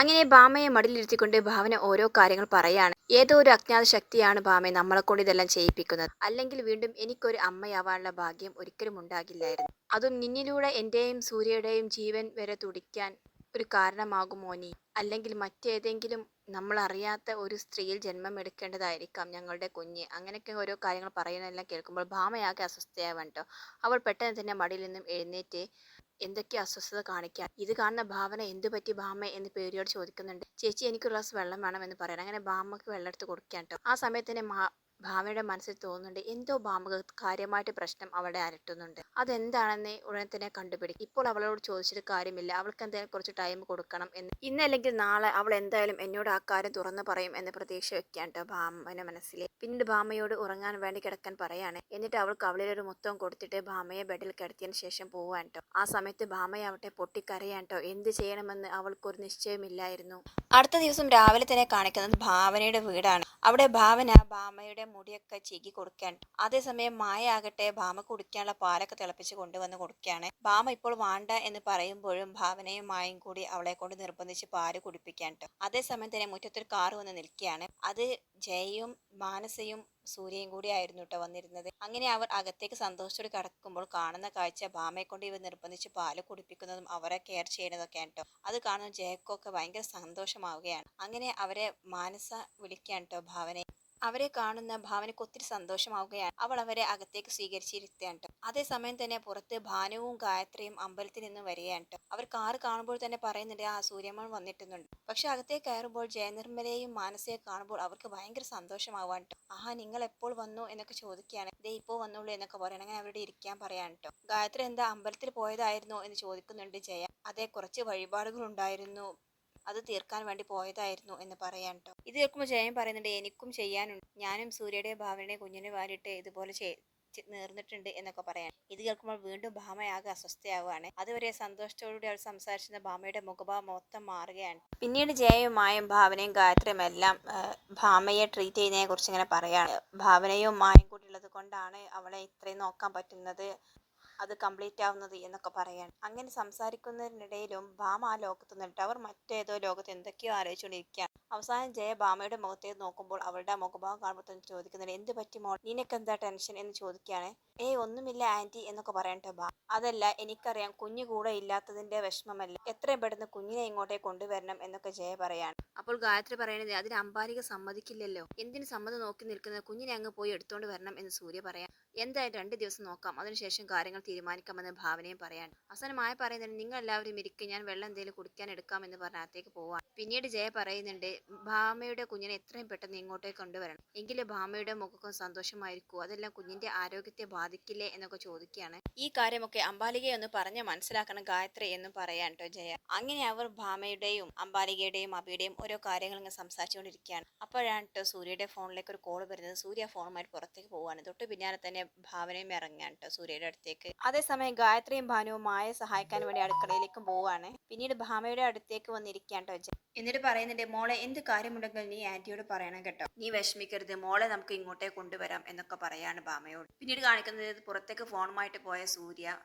അങ്ങനെ ഭാമയെ മടിലിരുത്തിക്കൊണ്ട് ഭാവന ഓരോ കാര്യങ്ങൾ പറയാണ്. ഏതോ ഒരു അജ്ഞാത ശക്തിയാണ് ഭാമയെ നമ്മളെക്കൊണ്ട് ഇതെല്ലാം ചെയ്യിപ്പിക്കുന്നത്. അല്ലെങ്കിൽ വീണ്ടും എനിക്കൊരു അമ്മയാവാനുള്ള ഭാഗ്യം ഒരിക്കലും ഉണ്ടാകില്ലായിരുന്നു. അതും നിന്നിലൂടെ എന്റെയും സൂര്യയുടെയും ജീവൻ വരെ തുടിക്കാൻ ഒരു കാരണമാകുമോ നീ? അല്ലെങ്കിൽ മറ്റേതെങ്കിലും നമ്മൾ അറിയാത്ത ഒരു സ്ത്രീയിൽ ജന്മം എടുക്കേണ്ടതായിരിക്കാം ഞങ്ങളുടെ കുഞ്ഞ്. അങ്ങനെയൊക്കെ ഓരോ കാര്യങ്ങൾ പറയുന്നതെല്ലാം കേൾക്കുമ്പോൾ ഭാമയാകെ അസ്വസ്ഥയാവാൻ ട്ടോ. അവൾ പെട്ടെന്ന് തന്നെ മടിയിൽ നിന്നും എഴുന്നേറ്റ് എന്തൊക്കെ അസ്വസ്ഥത കാണിക്കാൻ. ഇത് കാണുന്ന ഭാവന എന്തു പറ്റി ഭാമ എന്ന് പേരിയോട് ചോദിക്കുന്നുണ്ട്. ചേച്ചി എനിക്ക് ഒരു ഗ്ലാസ് വെള്ളം വേണം എന്ന് പറയാൻ. അങ്ങനെ ഭാമക്ക് വെള്ളം എടുത്ത് കൊടുക്കാൻ ട്ടോ. ആ സമയത്ത് തന്നെ ഭാമയുടെ മനസ്സിൽ തോന്നുന്നുണ്ട് എന്തോ ഭാമക്ക് കാര്യമായിട്ട് പ്രശ്നം അവളെ അലട്ടുന്നുണ്ട്. അതെന്താണെന്ന് ഉടനെ തന്നെ കണ്ടുപിടിക്കും. ഇപ്പോൾ അവളോട് ചോദിച്ചിട്ട് കാര്യമില്ല. അവൾക്ക് എന്തായാലും കുറച്ച് ടൈം കൊടുക്കണം എന്ന്. ഇന്നല്ലെങ്കിൽ നാളെ അവൾ എന്തായാലും എന്നോട് ആ കാര്യം തുറന്നു പറയും എന്ന പ്രതീക്ഷ വെക്കാൻ ട്ടോ ഭാമയുടെ മനസ്സിൽ. പിന്നീട് ഭാമയോട് ഉറങ്ങാൻ വേണ്ടി കിടക്കാൻ പറയാണ്. എന്നിട്ട് അവൾക്ക് കവിളിലൊരു മുത്തം കൊടുത്തിട്ട് ഭാമയെ ബെഡിൽ കിടത്തിയതിന് ശേഷം പോവാൻ ട്ടോ. ആ സമയത്ത് ഭാമയാവട്ടെ പൊട്ടിക്കരയാൻ ട്ടോ. എന്ത് ചെയ്യണമെന്ന് അവൾക്കൊരു നിശ്ചയമില്ലായിരുന്നു. അടുത്ത ദിവസം രാവിലെ തന്നെ കാണിക്കുന്നത് ഭാവനയുടെ വീടാണ്. അവിടെ ഭാവന ഭാമയുടെ മുടിയൊക്കെ ചീകി കൊടുക്കാൻ. അതേസമയം മായ ആകട്ടെ ഭാമ കുടിക്കാനുള്ള പാലൊക്കെ തിളപ്പിച്ച് കൊണ്ടുവന്ന് കൊടുക്കുകയാണ്. ഭാമ ഇപ്പോൾ വേണ്ട എന്ന് പറയുമ്പോഴും ഭാവനയും മായയും കൂടി അവളെ കൊണ്ട് നിർബന്ധിച്ച് പാല് കുടിപ്പിക്കാൻ ട്ടോ. അതേസമയം തന്നെ മുറ്റത്തൊരു കാറ് വന്ന് നിൽക്കുകയാണ്. അത് ജയയും മാനസയും സൂര്യയും കൂടി ആയിരുന്നു കേട്ടോ വന്നിരുന്നത്. അങ്ങനെ അവർ അകത്തേക്ക് സന്തോഷത്തോടെ കടക്കുമ്പോൾ കാണുന്ന കാഴ്ച ഭാമയെ കൊണ്ട് ഇവർ നിർബന്ധിച്ച് പാല് കുടിപ്പിക്കുന്നതും അവരെ കെയർ ചെയ്യുന്നതൊക്കെയാണ് കേട്ടോ. അത് കാണുന്ന ജയക്കൊക്കെ ഭയങ്കര സന്തോഷമാവുകയാണ്. അങ്ങനെ അവരെ മാനസ വിളിക്കാൻ കേട്ടോ ഭാവനെ. അവരെ കാണുന്ന ഭാവനയ്ക്ക് ഒത്തിരി സന്തോഷമാവുകയാണ്. അവൾ അവരെ അകത്തേക്ക് സ്വീകരിച്ചിരുത്തുകയാണ് ട്ടോ. അതേസമയം തന്നെ പുറത്ത് ഭാനുവും ഗായത്രിയും അമ്പലത്തിൽ നിന്ന് വരികയാണ് ട്ടോ. അവർ കാറ് കാണുമ്പോൾ തന്നെ പറയുന്നുണ്ട് ആ സൂര്യമ്മൻ വന്നിട്ടുന്നുണ്ട്. പക്ഷെ അകത്തേക്ക് കയറുമ്പോൾ ജയനിർമ്മലയും മാനസയെ കാണുമ്പോൾ അവർക്ക് ഭയങ്കര സന്തോഷമാവാൻ ട്ടോ. ആഹാ നിങ്ങൾ എപ്പോൾ വന്നു എന്നൊക്കെ ചോദിക്കുകയാണ്. ദേ ഇപ്പോൾ വന്നുള്ളൂ എന്നൊക്കെ പറയണം. അങ്ങനെ അവരുടെ ഇരിക്കാൻ പറയാൻ ട്ടോ. ഗായത്രി എന്താ അമ്പലത്തിൽ പോയതായിരുന്നോ എന്ന് ചോദിക്കുന്നുണ്ട് ജയ. അതെ കുറച്ച് വഴിപാടുകൾ ഉണ്ടായിരുന്നു, അത് തീർക്കാൻ വേണ്ടി പോയതായിരുന്നു എന്ന് പറയാൻ ട്ടോ. ഇത് കേൾക്കുമ്പോൾ ജയൻ പറയുന്നുണ്ട് എനിക്കും ചെയ്യാനുണ്ട്, ഞാനും സൂര്യയുടെ ഭാവനയുടെ കുഞ്ഞിനെ വാരിയിട്ട് ഇതുപോലെ നേർന്നിട്ടുണ്ട് എന്നൊക്കെ പറയാൻ. ഇത് കേൾക്കുമ്പോൾ വീണ്ടും ഭാമയാകെ അസ്വസ്ഥയാവുകയാണ്. അതുവരെ സന്തോഷത്തോടുകൂടി അവൾ സംസാരിച്ചിരുന്ന ഭാമയുടെ മുഖഭാവം മൊത്തം മാറുകയാണ്. പിന്നീട് ജയയും മായും ഭാവനയും ഗായത്രിയും എല്ലാം ഭാമയെ ട്രീറ്റ് ചെയ്യുന്നതിനെ കുറിച്ച് ഇങ്ങനെ പറയാണ്. ഭാവനയും മായും കൂടി ഉള്ളത് കൊണ്ടാണ് അവളെ ഇത്രയും നോക്കാൻ പറ്റുന്നത്, അത് കംപ്ലീറ്റ് ആവുന്നത് എന്നൊക്കെ പറയാണ്. അങ്ങനെ സംസാരിക്കുന്നതിനിടയിലും ഭാമ ആ ലോകത്ത് നിന്നിട്ട് അവർ മറ്റേതോ ലോകത്ത് എന്തൊക്കെയോ ആലോചിച്ചുകൊണ്ടിരിക്കുകയാണ്. അവസാനം ജയ ഭാമയുടെ മുഖത്തേക്ക് നോക്കുമ്പോൾ അവളുടെ ആ മുഖഭാവം കാണുമ്പോൾ തന്നെ ചോദിക്കുന്നുണ്ട് എന്ത് പറ്റി മോൾ, നിനക്ക് എന്താ ടെൻഷൻ എന്ന് ചോദിക്കുകയാണ്. ഒന്നുമില്ല ആന്റി എന്നൊക്കെ പറയട്ടെ ഭാ. അതല്ല എനിക്കറിയാം കുഞ്ഞു കൂടെ ഇല്ലാത്തതിന്റെ വിഷമമല്ല, എത്രയും പെട്ടെന്ന് കുഞ്ഞിനെ ഇങ്ങോട്ടേ കൊണ്ടുവരണം എന്നൊക്കെ ജയ പറയാണ്. അപ്പോൾ ഗായത്രി പറയണത് അതിന് അംബാലിക സമ്മതിക്കില്ലല്ലോ, എന്തിന് സമ്മതം നോക്കി നിൽക്കുന്നത്, കുഞ്ഞിനെ അങ്ങ് പോയി എടുത്തോണ്ട് വരണം എന്ന് സൂര്യ പറയാം. എന്തായാലും 2 ദിവസം നോക്കാം, അതിനുശേഷം കാര്യങ്ങൾ തീരുമാനിക്കാമെന്ന് ഭാവനയും പറയാൻ. അവസാനമായി പറയുന്നുണ്ട് നിങ്ങൾ എല്ലാവരും ഇരിക്കും, ഞാൻ വെള്ളം എന്തെങ്കിലും കുടിക്കാൻ എടുക്കാമെന്ന് പറഞ്ഞ് അകത്തേക്ക് പോവാൻ. പിന്നീട് ജയ പറയുന്നുണ്ട് ഭാമയുടെ കുഞ്ഞിനെ എത്രയും പെട്ടെന്ന് ഇങ്ങോട്ടേക്ക് കൊണ്ടുവരണം, എങ്കിലേ ഭാമയുടെ മുഖക്കും സന്തോഷമായിരിക്കൂ, അതെല്ലാം കുഞ്ഞിന്റെ ആരോഗ്യത്തെ ബാധിക്കില്ലേ എന്നൊക്കെ ചോദിക്കുകയാണ്. ഈ കാര്യമൊക്കെ അംബാലികയെ ഒന്ന് പറഞ്ഞ് മനസ്സിലാക്കണം ഗായത്രി എന്നും പറയാൻ ട്ടോ ജയ. അങ്ങനെ അവർ ഭാമയുടെയും അംബാലികയുടെയും അബിയുടെയും ഓരോ കാര്യങ്ങൾ ഇങ്ങനെ സംസാരിച്ചുകൊണ്ടിരിക്കുകയാണ്. അപ്പോഴാണ് ട്ടോ സൂര്യയുടെ ഫോണിലേക്ക് ഒരു കോൾ വരുന്നത്. സൂര്യ ഫോണുമായി പുറത്തേക്ക് പോവാണ്. തൊട്ട് പിന്നാലെ തന്നെ ഭാവനയും ഇറങ്ങാൻ ട്ടോ സൂര്യയുടെ അടുത്തേക്ക്. അതേസമയം ഗായത്രിയും ഭാനുവും മായയെ സഹായിക്കാൻ വേണ്ടി അടുക്കളയിലേക്കും പോവാണ്. പിന്നീട് ഭാമയുടെ അടുത്തേക്ക് വന്നിരിക്കാൻ ട്ടോ ജയ. എന്നിട്ട് പറയുന്നുണ്ട് മോളെ എന്ത് കാര്യമുണ്ടെങ്കിലും നീ ആന്റിയോട് പറയണം കേട്ടോ, നീ വിഷമിക്കരുത്, മോളെ നമുക്ക് ഇങ്ങോട്ടേ കൊണ്ടുവരാം എന്നൊക്കെ പറയാണ് ഭാമയോട്. പിന്നീട് കാണിക്കുന്നത് പുറത്തേക്ക് ഫോണുമായിട്ട് പോയ സൂര്യ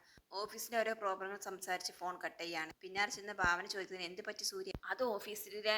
ഓഫീസിലെ ഓരോ പ്രോബ്ലങ്ങൾ സംസാരിച്ച് ഫോൺ കട്ട് ചെയ്യാണ്. പിന്നാലെ ചെന്ന ഭാവന ചോദിക്കുന്നത് എന്ത് പറ്റി സൂര്യ, അത് ഓഫീസിലെ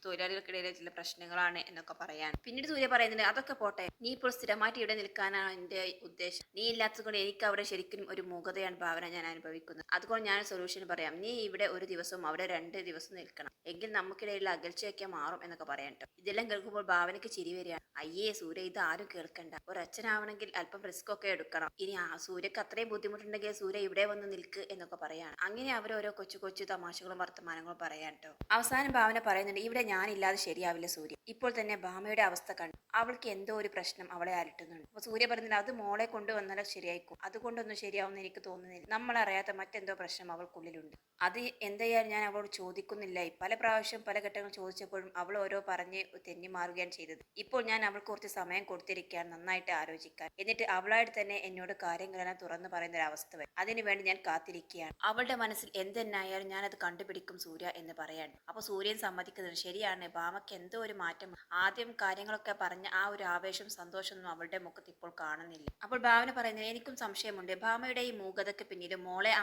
തൊഴിലാളികൾക്കിടയിലെ ചില പ്രശ്നങ്ങളാണ് എന്നൊക്കെ പറയാൻ. പിന്നീട് സൂര്യ പറയുന്നത് അതൊക്കെ പോട്ടെ, നീ ഇപ്പോൾ സ്ഥിരമായിട്ട് ഇവിടെ നിൽക്കാനാണ് എന്റെ ഉദ്ദേശം, നീ ഇല്ലാത്തത് കൊണ്ട് എനിക്ക് അവിടെ ശരിക്കും ഒരു മൂകതയാണ് ഭാവന ഞാൻ അനുഭവിക്കുന്നത്, അതുകൊണ്ട് ഞാൻ സൊല്യൂഷൻ പറയാം, നീ ഇവിടെ ഒരു ദിവസവും അവിടെ 2 ദിവസം നിൽക്കണം, എങ്കിൽ നമുക്കിടയിലുള്ള അകൽച്ചയൊക്കെ മാറും എന്നൊക്കെ പറയാൻ ട്ടോ. ഇതെല്ലാം കേൾക്കുമ്പോൾ ഭാവനയ്ക്ക് ചിരി വരികയാണ്. അയ്യേ സൂര്യ ഇത് ആരും കേൾക്കണ്ട, ഒരച്ഛനാവണമെങ്കിൽ അല്പം റിസ്ക് ഒക്കെ എടുക്കണം, ഇനി ആ സൂര്യക്ക് അത്രയും ബുദ്ധിമുട്ടുണ്ടെങ്കിൽ സൂര്യ ഇവിടെ വന്ന് നിൽക്ക് എന്നൊക്കെ പറയാണ്. അങ്ങനെ അവർ ഓരോ കൊച്ചു കൊച്ചു തമാശകളും വർത്തമാനങ്ങളും പറയാൻ ട്ടോ. അവസാനം ഭാവന പറയുന്നുണ്ട് ഇവിടെ ഞാനില്ലാതെ ശരിയാവില്ല സൂര്യ, ഇപ്പോൾ തന്നെ ഭാമയുടെ അവസ്ഥ കണ്ടു, അവൾക്ക് എന്തോ ഒരു പ്രശ്നം അവളെ അലട്ടുന്നുണ്ട്. അപ്പൊ സൂര്യ പറയുന്നില്ല അത് മോളെ കൊണ്ടുവന്നാലോ ശരിയായിക്കും, അതുകൊണ്ടൊന്നും ശരിയാവുമെന്ന് എനിക്ക് തോന്നുന്നില്ല, നമ്മളറിയാത്ത മറ്റെന്തോ പ്രശ്നം അവൾക്കുള്ളിലുണ്ട്, അത് എന്തായാലും ഞാൻ അവളോട് ചോദിക്കുന്നില്ല. പല പ്രാവശ്യം പല ഘട്ടങ്ങൾ ചോദിച്ചപ്പോഴും അവൾ ഓരോ പറഞ്ഞ് തെന്നി മാറുകയാണ് ചെയ്തത്. ഇപ്പോൾ ഞാൻ അവൾക്ക് കുറച്ച് സമയം കൊടുത്തിരിക്കുകയാണ് നന്നായിട്ട് ആലോചിക്കാൻ, എന്നിട്ട് അവളായിട്ട് തന്നെ എന്നോട് കാര്യങ്ങളെല്ലാം തുറന്നു പറയുന്ന ഒരു അവസ്ഥ വരും, അതിന് വേണ്ടി ഞാൻ കാത്തിരിക്കുകയാണ്. അവളുടെ മനസ്സിൽ എന്തെന്നായാലും ഞാനത് കണ്ടുപിടിക്കും സൂര്യ എന്ന് പറയാണ്. അപ്പോൾ സൂര്യൻ സമ്മതിക്കുന്നത് ശരിയാണ്, ഭാമയ്ക്ക് എന്തോ ഒരു മാറ്റം. ആദ്യം കാര്യങ്ങളൊക്കെ പറഞ്ഞ ആ ഒരു ആവേശം സന്തോഷമൊന്നും അവളുടെ മുഖത്ത് ഇപ്പോൾ കാണുന്നില്ല. അപ്പോൾ ഭാവന പറയുന്നത് എനിക്കും സംശയമുണ്ട്, ഭാമയുടെ ഈ മൂകതയ്ക്ക് പിന്നിലും മോളെ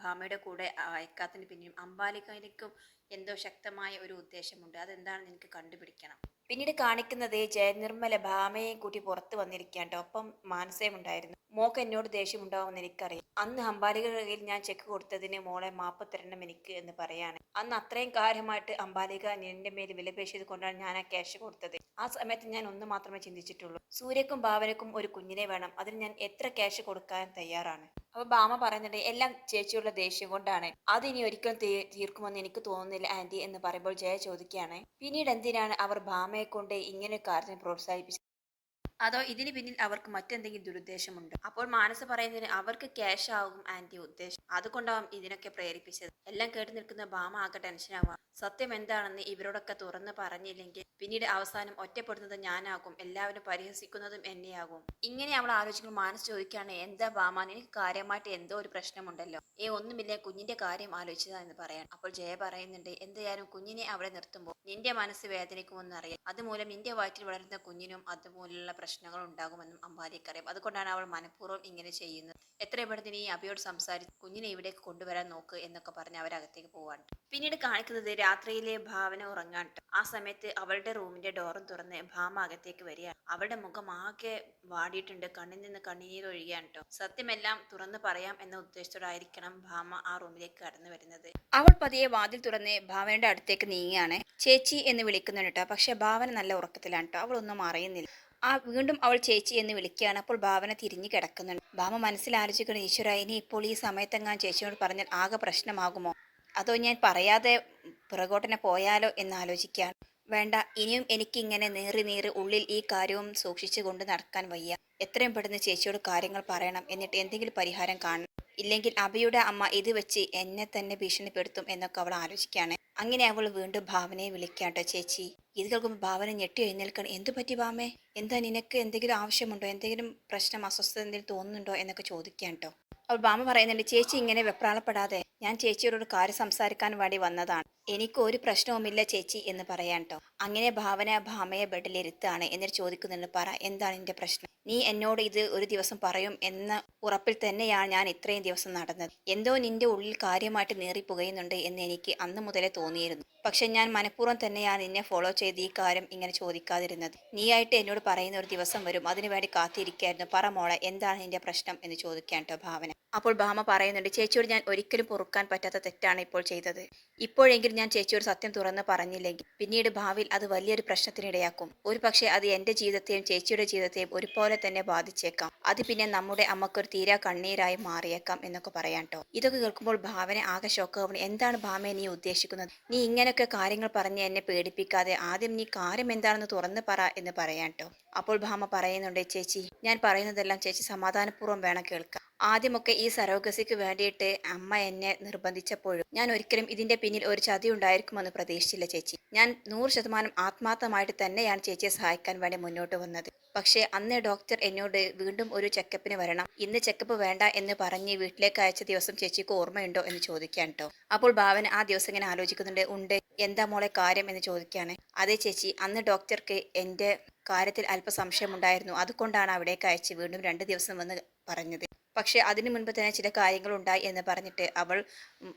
ഭാമയുടെ കൂടെ അയക്കാത്തതിന് പിന്നിലും അംബാലികയ്ക്കും എന്തോ ശക്തമായ ഒരു ഉദ്ദേശമുണ്ട്. അതെന്താണെന്ന് എനിക്ക് കണ്ടുപിടിക്കണം. പിന്നീട് കാണിക്കുന്നത് ജയനിർമ്മല ഭാമയെ കൂട്ടി പുറത്ത് വന്നിരിക്കാണ്ട്. ഒപ്പം മാനസയും ഉണ്ടായിരുന്നു. മോക്ക് എന്നോട് ദേഷ്യമുണ്ടാവുമെന്ന് എനിക്കറിയാം. അന്ന് അംബാലികയുടെ കയ്യിൽ ഞാൻ ചെക്ക് കൊടുത്തതിന് മോളെ മാപ്പ് തരണം എനിക്ക് എന്ന് പറയാണ്. അന്ന് അത്രയും കാര്യമായിട്ട് അംബാലിക എന്റെ മേൽ വിലപേശിയത് കൊണ്ടാണ് ഞാൻ ആ ക്യാഷ് കൊടുത്തത്. ആ സമയത്ത് ഞാൻ ഒന്ന് മാത്രമേ ചിന്തിച്ചിട്ടുള്ളൂ, സൂര്യക്കും ഭാവനക്കും ഒരു കുഞ്ഞിനെ വേണം, അതിന് ഞാൻ എത്ര ക്യാഷ് കൊടുക്കാൻ തയ്യാറാണ്. അപ്പൊ ഭാമ പറയുന്നുണ്ട് എല്ലാം ചേച്ചിയുള്ള ദേഷ്യം കൊണ്ടാണ്, അതിനി ഒരിക്കലും തീർക്കുമെന്ന് എനിക്ക് തോന്നുന്നില്ല ആന്റി എന്ന് പറയുമ്പോൾ ജയ ചോദിക്കുകയാണ്, പിന്നീട് എന്തിനാണ് അവർ ഭാമയെ കൊണ്ട് ഇങ്ങനെ കാര്യത്തിന് പ്രോത്സാഹിപ്പിച്ചത്, അതോ ഇതിന് പിന്നിൽ അവർക്ക് മറ്റെന്തെങ്കിലും ദുരുദ്ദേശമുണ്ടോ? അപ്പോൾ മാനസ പറയുന്നതിന് അവർക്ക് ക്യാഷ് ആകും ആന്റി ഉദ്ദേശം, അതുകൊണ്ടാവും ഇതിനൊക്കെ പ്രേരിപ്പിച്ചത്. എല്ലാം കേട്ട് നിൽക്കുന്ന ഭാമ ആകെ ടെൻഷനാവാം. സത്യം എന്താണെന്ന് ഇവരോടൊക്കെ തുറന്ന് പറഞ്ഞില്ലെങ്കിൽ പിന്നീട് അവസാനം ഒറ്റപ്പെടുന്നത് ഞാനാകും, എല്ലാവരും പരിഹസിക്കുന്നതും എന്നെയാകും. ഇങ്ങനെ അവൾ ആലോചിക്കുമ്പോൾ മാനസ് ചോദിക്കുകയാണ്, എന്താ ഭാമ, നിനക്ക് കാര്യമായിട്ട് എന്തോ ഒരു പ്രശ്നമുണ്ടല്ലോ? ഒന്നുമില്ല, കുഞ്ഞിന്റെ കാര്യം ആലോചിച്ചതാ എന്ന് പറയാൻ. അപ്പോൾ ജയ പറയുന്നുണ്ട്, എന്തായാലും കുഞ്ഞിനെ അവിടെ നിർത്തുമ്പോൾ നിന്റെ മനസ്സ് വേദനിക്കുമെന്നറിയാം, അതുമൂലം നിന്റെ വയറ്റിൽ വളരുന്ന കുഞ്ഞിനും അതുപോലുള്ള പ്രശ്നങ്ങൾ ഉണ്ടാകുമെന്നും അംബാലിക്കറിയാം. അതുകൊണ്ടാണ് അവൾ മനഃപൂർവ്വം ഇങ്ങനെ ചെയ്യുന്നത്. എത്രയും പെട്ടെന്ന് ഈ അബിയോട് സംസാരിച്ച് കുഞ്ഞിനെ ഇവിടേക്ക് കൊണ്ടുവരാൻ നോക്ക് എന്നൊക്കെ പറഞ്ഞ് അവരകത്തേക്ക് പോവാണ്. പിന്നീട് കാണിക്കുന്നത് രാത്രിയിലെ ഭാവന ഉറങ്ങാൻ. ആ സമയത്ത് അവളുടെ റൂമിന്റെ ഡോറും തുറന്ന് ഭാമ അകത്തേക്ക് വരികയാണ്. അവളുടെ മുഖം ആകെ വാടിയിട്ടുണ്ട്, കണ്ണിൽ നിന്ന് കണ്ണീര് ഒഴുകിയാണ് കേട്ടോ. സത്യമെല്ലാം തുറന്ന് പറയാം എന്ന ഉദ്ദേശത്തോടായിരിക്കണം ഭാമ ആ റൂമിലേക്ക് കടന്നു വരുന്നത്. അവൾ പതിയെ വാതിൽ തുറന്ന് ഭാവനയുടെ അടുത്തേക്ക് നീങ്ങിയാണ്. ചേച്ചി എന്ന് വിളിക്കുന്നുണ്ട് കേട്ടോ. പക്ഷെ ഭാവന നല്ല ഉറക്കത്തിലാണ് കേട്ടോ, അവളൊന്നും അറിയുന്നില്ല. വീണ്ടും അവൾ ചേച്ചി എന്ന് വിളിക്കുകയാണ്. അപ്പോൾ ഭാവന തിരിഞ്ഞു കിടക്കുന്നുണ്ട്. ഭാമ മനസ്സിൽ ആലോചിക്കണം, ഈശ്വര, ഇനി ഇപ്പോൾ ഈ സമയത്തെങ്ങാൻ ചേച്ചിയോട് പറഞ്ഞാൽ ആകെ പ്രശ്നമാകുമോ, അതോ ഞാൻ പറയാതെ പുറകോട്ടനെ പോയാലോ എന്ന് ആലോചിക്കുകയാണ്. വേണ്ട, ഇനിയും എനിക്കിങ്ങനെ നീറി ഉള്ളിൽ ഈ കാര്യവും സൂക്ഷിച്ചു കൊണ്ട് നടക്കാൻ വയ്യ. എത്രയും പെട്ടെന്ന് ചേച്ചിയോട് കാര്യങ്ങൾ പറയണം, എന്നിട്ട് എന്തെങ്കിലും പരിഹാരം കാണണം. ഇല്ലെങ്കിൽ അബിയുടെ അമ്മ ഇത് വെച്ച് എന്നെ തന്നെ ഭീഷണിപ്പെടുത്തും എന്നൊക്കെ അവൾ ആലോചിക്കുകയാണ്. അങ്ങനെ അവൾ വീണ്ടും ഭാവനയെ വിളിക്കാട്ടോ. ചേച്ചി. ഇത് കേൾക്കുമ്പോൾ ഭാവന ഞെട്ടി എഴുന്നേൽക്കണം. എന്തു പറ്റി ഭാമേ, എന്താ, നിനക്ക് എന്തെങ്കിലും ആവശ്യമുണ്ടോ, എന്തെങ്കിലും പ്രശ്നം, അസ്വസ്ഥത എന്തെങ്കിലും തോന്നുന്നുണ്ടോ എന്നൊക്കെ ചോദിക്കാൻ കേട്ടോ. അപ്പോൾ ഭാമ പറയുന്നുണ്ട്, ചേച്ചി ഇങ്ങനെ വെപ്രാളപ്പെടാതെ, ഞാൻ ചേച്ചിയോട് ഒരു കാര്യം സംസാരിക്കാൻ വേണ്ടി വന്നതാണ്. എനിക്ക് ഒരു പ്രശ്നവുമില്ല ചേച്ചി എന്ന് പറയാൻ കേട്ടോ. അങ്ങനെ ഭാമയെ ബെഡിലിരുത്താണ്. എന്നിട്ട് ചോദിക്കുന്നുണ്ട്, പറ, എന്താണ് നിന്റെ പ്രശ്നം? നീ എന്നോട് ഇത് ഒരു ദിവസം പറയും എന്ന ഉറപ്പിൽ തന്നെയാണ് ഞാൻ ഇത്രയും ദിവസം നടന്നത്. എന്തോ നിന്റെ ഉള്ളിൽ കാര്യമായിട്ട് നീറിപ്പുകയുന്നുണ്ട് എന്ന് എനിക്ക് അന്ന് മുതലേ തോന്നിയിരുന്നു. പക്ഷെ ഞാൻ മനഃപൂർവ്വം തന്നെയാണ് നിന്നെ ഫോളോ ചെയ്ത് ഈ കാര്യം ഇങ്ങനെ ചോദിക്കാതിരുന്നത്. നീയായിട്ട് എന്നോട് പറയുന്ന ഒരു ദിവസം വരും, അതിനുവേണ്ടി കാത്തിരിക്കായിരുന്നു. പറ മോളെ, എന്താണ് നിന്റെ പ്രശ്നം എന്ന് ചോദിക്കാൻ കേട്ടോ ഭാവന. അപ്പോൾ ഭാമ പറയുന്നുണ്ട്, ചേച്ചിയോട് ഞാൻ ഒരിക്കലും പൊറുക്കാൻ പറ്റാത്ത തെറ്റാണ് ഇപ്പോൾ ചെയ്തത്. ഇപ്പോഴെങ്കിലും ഞാൻ ചേച്ചിയോട് സത്യം തുറന്ന് പറഞ്ഞില്ലെങ്കിൽ പിന്നീട് ഭാവിയിൽ അത് വലിയൊരു പ്രശ്നത്തിനിടയാക്കും. ഒരു പക്ഷേ അത് എന്റെ ജീവിതത്തെയും ചേച്ചിയുടെ ജീവിതത്തെയും ഒരുപോലെ തന്നെ ബാധിച്ചേക്കാം. അത് പിന്നെ നമ്മുടെ അമ്മക്കൊരു തീരാ കണ്ണീരായി മാറിയേക്കാം എന്നൊക്കെ പറയാൻ കേട്ടോ. ഇതൊക്കെ കേൾക്കുമ്പോൾ ഭാവന ആകെ ഷോക്കാവുന്നു. എന്താണ് ഭാമയെ നീ ഉദ്ദേശിക്കുന്നത്? നീ ഇങ്ങനെയൊക്കെ കാര്യങ്ങൾ പറഞ്ഞ് എന്നെ പേടിപ്പിക്കാതെ ആദ്യം നീ കാര്യം എന്താണെന്ന് തുറന്ന് പറ എന്ന് പറയാൻ കേട്ടോ. അപ്പോൾ ഭാമ പറയുന്നുണ്ട്, ചേച്ചി, ഞാൻ പറയുന്നതെല്ലാം ചേച്ചി സമാധാനപൂർവ്വം വേണം കേൾക്കാൻ. ആദ്യമൊക്കെ ഈ സരോഗസിക്ക് വേണ്ടിയിട്ട് അമ്മ എന്നെ നിർബന്ധിച്ചപ്പോഴും ഞാൻ ഒരിക്കലും ഇതിന്റെ പിന്നിൽ ഒരു ചതി ഉണ്ടായിരിക്കുമെന്ന് പ്രതീക്ഷിച്ചില്ല ചേച്ചി. ഞാൻ 100% ആത്മാർത്ഥമായിട്ട് തന്നെയാണ് ചേച്ചിയെ സഹായിക്കാൻ വേണ്ടി മുന്നോട്ട് വന്നത്. പക്ഷേ അന്ന് ഡോക്ടർ എന്നോട് വീണ്ടും ഒരു ചെക്കപ്പിന് വരണം, ഇന്ന് ചെക്കപ്പ് വേണ്ട എന്ന് പറഞ്ഞ് വീട്ടിലേക്ക് അയച്ച ദിവസം ചേച്ചിക്ക് ഓർമ്മയുണ്ടോ എന്ന് ചോദിക്കാൻ കേട്ടോ. അപ്പോൾ ഭാവന ആ ദിവസം ഇങ്ങനെ ആലോചിക്കുന്നുണ്ട്. ഉണ്ട്, എന്താ മോളെ കാര്യം എന്ന് ചോദിക്കുകയാണ്. അതെ ചേച്ചി, അന്ന് ഡോക്ടർക്ക് എൻ്റെ കാര്യത്തിൽ അല്പ സംശയമുണ്ടായിരുന്നു, അതുകൊണ്ടാണ് അവിടേക്ക് അയച്ച് വീണ്ടും 2 ദിവസം വന്ന് പറഞ്ഞത്. പക്ഷെ അതിനു മുൻപ് തന്നെ ചില കാര്യങ്ങളുണ്ടായി എന്ന് പറഞ്ഞിട്ട് അവൾ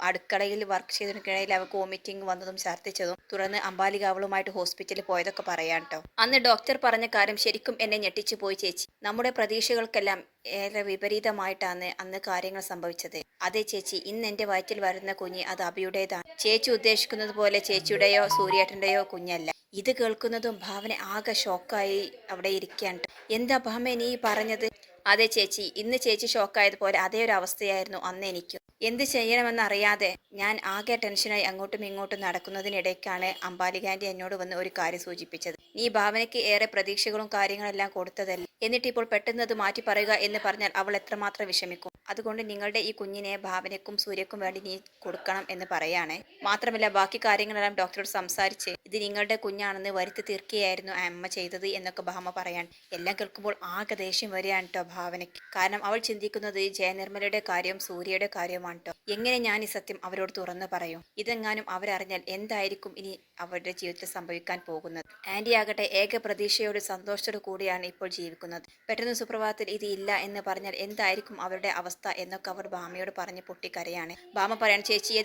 അടുക്കളയിൽ വർക്ക് ചെയ്തതിനിടയിൽ അവൾക്ക് വോമിറ്റിംഗ് വന്നതും ഛർദ്ദിച്ചതും തുടർന്ന് അംബാലിക അവളുമായിട്ട് ഹോസ്പിറ്റലിൽ പോയതൊക്കെ പറയാൻ കേട്ടോ. അന്ന് ഡോക്ടർ പറഞ്ഞ കാര്യം ശരിക്കും എന്നെ ഞെട്ടിച്ചു പോയി ചേച്ചി. നമ്മുടെ പ്രതീക്ഷകൾക്കെല്ലാം ഏറെ വിപരീതമായിട്ടാണ് അന്ന് കാര്യങ്ങൾ സംഭവിച്ചത്. അതെ ചേച്ചി, ഇന്ന് എൻ്റെ വയറ്റിൽ വരുന്ന കുഞ്ഞ് അത് അബിയുടേതാണ്. ചേച്ചി ഉദ്ദേശിക്കുന്നത് പോലെ ചേച്ചിയുടെയോ സൂര്യേട്ടൻ്റെയോ കുഞ്ഞല്ല. ഇത് കേൾക്കുന്നതും ഭാവന ആകെ ഷോക്കായി അവിടെ ഇരിക്കുകയാണ്. എന്താ ഭാമ നീ പറഞ്ഞത്? അതെ ചേച്ചി, ഇന്ന് ചേച്ചി ഷോക്കായതുപോലെ അതേ ഒരു അവസ്ഥയായിരുന്നു അന്ന് എനിക്കും. എന്ത് ചെയ്യണമെന്നറിയാതെ ഞാൻ ആകെ ടെൻഷനായി അങ്ങോട്ടും ഇങ്ങോട്ടും നടക്കുന്നതിനിടയ്ക്കാണ് അംബാലികാന്റി എന്നോട് വന്ന് ഒരു കാര്യം സൂചിപ്പിച്ചത്. നീ ഭാവനയ്ക്ക് ഏറെ പ്രതീക്ഷകളും കാര്യങ്ങളെല്ലാം കൊടുത്തതല്ലേ, എന്നിട്ട് ഇപ്പോൾ പെട്ടെന്ന് അത് മാറ്റി പറയുക എന്ന് പറഞ്ഞാൽ അവൾ എത്രമാത്രം വിഷമിക്കും. അതുകൊണ്ട് നിങ്ങളുടെ ഈ കുഞ്ഞിനെ ഭാവനയ്ക്കും സൂര്യക്കും വേണ്ടി നീ കൊടുക്കണം എന്ന് പറയാണ്. മാത്രമല്ല ബാക്കി കാര്യങ്ങളെല്ലാം ഡോക്ടറോട് സംസാരിച്ച് ഇത് നിങ്ങളുടെ കുഞ്ഞാണെന്ന് വരുത്തി തീർക്കുകയായിരുന്നു ആ അമ്മ ചെയ്തത് എന്നൊക്കെ ഭാമ പറയാൻ. എല്ലാം കേൾക്കുമ്പോൾ ആകെ ദേഷ്യം വരികയാണ് കേട്ടോ ഭാവനയ്ക്ക്. കാരണം അവൾ ചിന്തിക്കുന്നത് ജയനിർമ്മലയുടെ കാര്യവും സൂര്യയുടെ കാര്യവുമാണ് കേട്ടോ. എങ്ങനെ ഞാൻ ഈ സത്യം അവരോട് തുറന്നു പറയും? ഇതെങ്ങാനും അവരറിഞ്ഞാൽ എന്തായിരിക്കും ഇനി അവരുടെ ജീവിതത്തിൽ സംഭവിക്കാൻ പോകുന്നത്? ആന്റി ആകട്ടെ ഏക പ്രതീക്ഷയോട് സന്തോഷത്തോടു കൂടിയാണ് ഇപ്പോൾ ജീവിക്കുന്നത്. പെട്ടെന്ന് സുപ്രഭാതത്തിൽ ഇത് ഇല്ല എന്ന് പറഞ്ഞാൽ എന്തായിരിക്കും അവരുടെ അവസ്ഥ എന്നൊക്കെ അവർ ഭാമയോട് പറഞ്ഞ് പൊട്ടിക്കരയാണ്. ഭാമ പറയാണ്, ചേച്ചി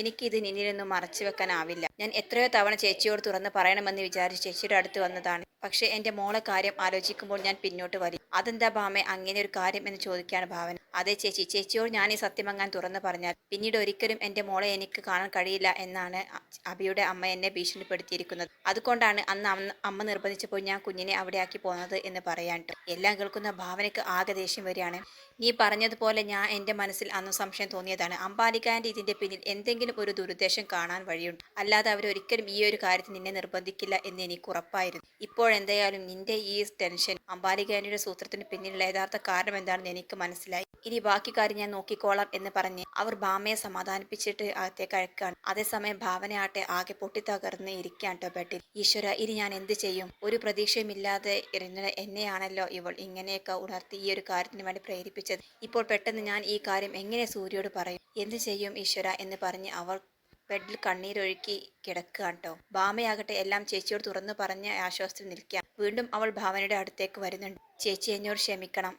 എനിക്ക് ഇത് നിന്നിൽ നിന്നും മറച്ചു വെക്കാനാവില്ല. ഞാൻ എത്രയോ തവണ ചേച്ചിയോട് തുറന്ന് പറയണമെന്ന് വിചാരിച്ച് ചേച്ചിയുടെ അടുത്ത് വന്നതാണ്. പക്ഷെ എന്റെ മോളെ കാര്യം ആലോചിക്കുമ്പോൾ ഞാൻ പിന്നോട്ട് വലി. അതെന്താ ഭാമെ അങ്ങനെ ഒരു കാര്യം എന്ന് ചോദിക്കുകയാണ് ഭാവന. അതെ ചേച്ചി, ചേച്ചിയോട് ഞാൻ ഈ സത്യമങ്ങാൻ തുറന്നു പറഞ്ഞാൽ പിന്നീട് ഒരിക്കലും എന്റെ മോളെ എനിക്ക് കാണാൻ കഴിയില്ല എന്നാണ് അഭിയുടെ അമ്മ എന്നെ ഭീഷണിപ്പെടുത്തിയിരിക്കുന്നത്. അതുകൊണ്ടാണ് അന്ന് അമ്മ നിർബന്ധിച്ചപ്പോൾ ഞാൻ കുഞ്ഞിനെ അവിടെ ആക്കി പോകുന്നത് എന്ന് പറയാൻ ട്ടോ. എല്ലാം കേൾക്കുന്ന ഭാവനയ്ക്ക് ആകെ ദേഷ്യം വരികയാണ്. നീ പറഞ്ഞതുപോലെ ഞാൻ എന്റെ മനസ്സിൽ അന്ന് സംശയം തോന്നിയതാണ്. അംബാലികാന്റെ ഇതിന്റെ പിന്നിൽ എന്തെങ്കിലും ഒരു ദുരുദ്ദേശം കാണാൻ വഴിയുണ്ട്. അല്ലാതെ അവരൊരിക്കലും ഈ ഒരു കാര്യത്തിൽ നിന്നെ നിർബന്ധിക്കില്ല എന്ന് എനിക്ക് ഉറപ്പായിരുന്നു. ഇപ്പോഴെന്തായാലും നിന്റെ ഈ ടെൻഷൻ അംബാലികാന്റെ സൂത്രത്തിന് പിന്നിലുള്ള യഥാർത്ഥ കാരണം എന്താണെന്ന് എനിക്ക് മനസ്സിലായി. ഇനി ബാക്കി കാര്യം ഞാൻ നോക്കിക്കോളാം എന്ന് പറഞ്ഞ് അവർ ഭാമയെ സമാധാനിപ്പിച്ചിട്ട് അകത്തേക്ക് അയക്കാണ്. അതേസമയം ഭാവനയാട്ടെ ആകെ പൊട്ടിത്തകർന്ന് ഇരിക്കുകയാണ് ട്ടോ ബെഡിൽ. ഈശ്വര, ഇനി ഞാൻ എന്ത് ചെയ്യും? ഒരു പ്രതീക്ഷയുമില്ലാതെ ഇരുന്ന എന്നെയാണല്ലോ ഇവൾ ഇങ്ങനെയൊക്കെ ഉണർത്തി ഈ ഒരു കാര്യത്തിന് വേണ്ടി പ്രേരിപ്പിച്ചത്. ഇപ്പോൾ പെട്ടെന്ന് ഞാൻ ഈ കാര്യം എങ്ങനെ സൂര്യയോട് പറയും? എന്ത് ചെയ്യും ഈശ്വര എന്ന് പറഞ്ഞ് അവൾ ബെഡിൽ കണ്ണീരൊഴുക്കി കിടക്കുകയാണ് ട്ടോ. ഭാമയാകട്ടെ എല്ലാം ചേച്ചിയോട് തുറന്നു പറഞ്ഞ ആശ്വാസത്തിൽ നിൽക്കുക. വീണ്ടും അവൾ ഭാവനയുടെ അടുത്തേക്ക് വരുന്നുണ്ട്. ചേച്ചി എന്നോട് ക്ഷമിക്കണം.